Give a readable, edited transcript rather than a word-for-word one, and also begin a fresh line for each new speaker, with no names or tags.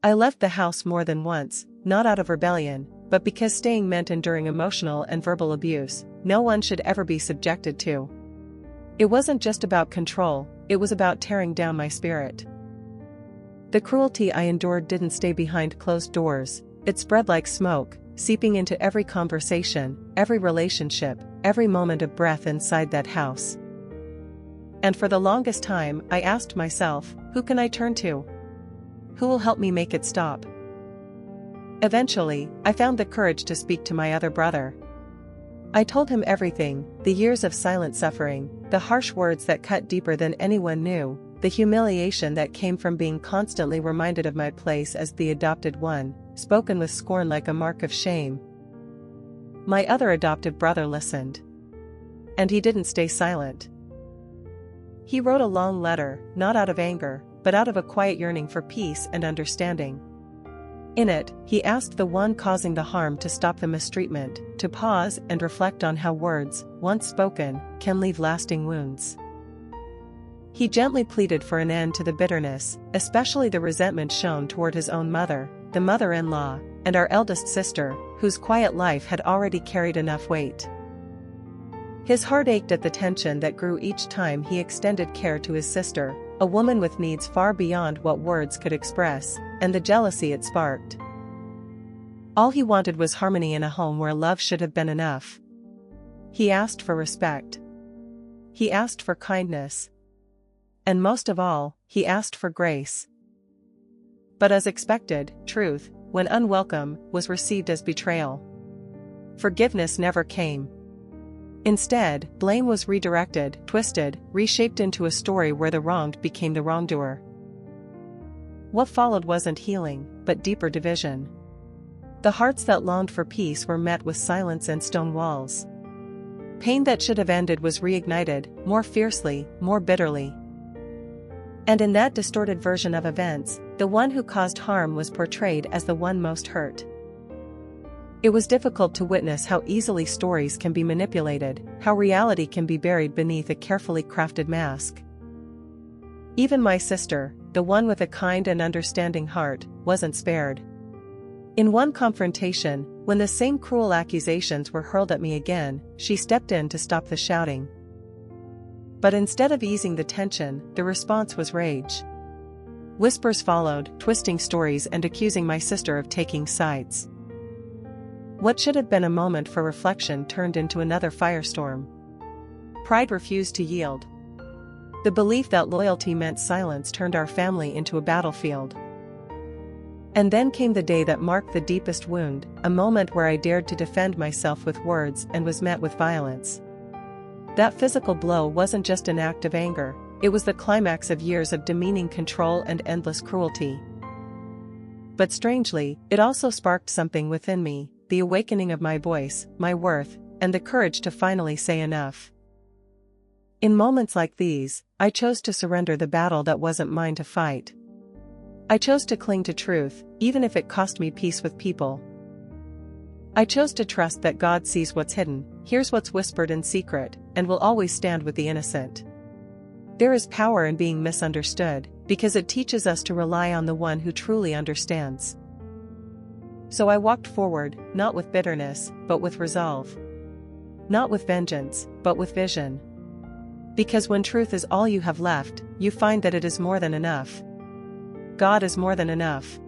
I left the house more than once, not out of rebellion, but because staying meant enduring emotional and verbal abuse no one should ever be subjected to. It wasn't just about control, it was about tearing down my spirit. The cruelty I endured didn't stay behind closed doors, it spread like smoke, seeping into every conversation, every relationship, every moment of breath inside that house. And for the longest time, I asked myself, who can I turn to? Who will help me make it stop? Eventually, I found the courage to speak to my other brother. I told him everything, the years of silent suffering, the harsh words that cut deeper than anyone knew, the humiliation that came from being constantly reminded of my place as the adopted one, spoken with scorn like a mark of shame. My other adoptive brother listened. And he didn't stay silent. He wrote a long letter, not out of anger, but out of a quiet yearning for peace and understanding. In it, he asked the one causing the harm to stop the mistreatment, to pause and reflect on how words, once spoken, can leave lasting wounds. He gently pleaded for an end to the bitterness, especially the resentment shown toward his own mother, the mother-in-law, and our eldest sister, whose quiet life had already carried enough weight. His heart ached at the tension that grew each time he extended care to his sister, a woman with needs far beyond what words could express, and the jealousy it sparked. All he wanted was harmony in a home where love should have been enough. He asked for respect. He asked for kindness. And most of all, he asked for grace. But as expected, truth, when unwelcome, was received as betrayal. Forgiveness never came. Instead, blame was redirected, twisted, reshaped into a story where the wronged became the wrongdoer. What followed wasn't healing, but deeper division. The hearts that longed for peace were met with silence and stone walls. Pain that should have ended was reignited, more fiercely, more bitterly. And in that distorted version of events, the one who caused harm was portrayed as the one most hurt. It was difficult to witness how easily stories can be manipulated, how reality can be buried beneath a carefully crafted mask. Even my sister, the one with a kind and understanding heart, wasn't spared. In one confrontation, when the same cruel accusations were hurled at me again, she stepped in to stop the shouting. But instead of easing the tension, the response was rage. Whispers followed, twisting stories and accusing my sister of taking sides. What should have been a moment for reflection turned into another firestorm. Pride refused to yield. The belief that loyalty meant silence turned our family into a battlefield. And then came the day that marked the deepest wound, a moment where I dared to defend myself with words and was met with violence. That physical blow wasn't just an act of anger, it was the climax of years of demeaning control and endless cruelty. But strangely, it also sparked something within me, the awakening of my voice, my worth, and the courage to finally say enough. In moments like these, I chose to surrender the battle that wasn't mine to fight. I chose to cling to truth, even if it cost me peace with people. I chose to trust that God sees what's hidden, hears what's whispered in secret, and will always stand with the innocent. There is power in being misunderstood, because it teaches us to rely on the one who truly understands. So I walked forward, not with bitterness, but with resolve. Not with vengeance, but with vision. Because when truth is all you have left, you find that it is more than enough. God is more than enough.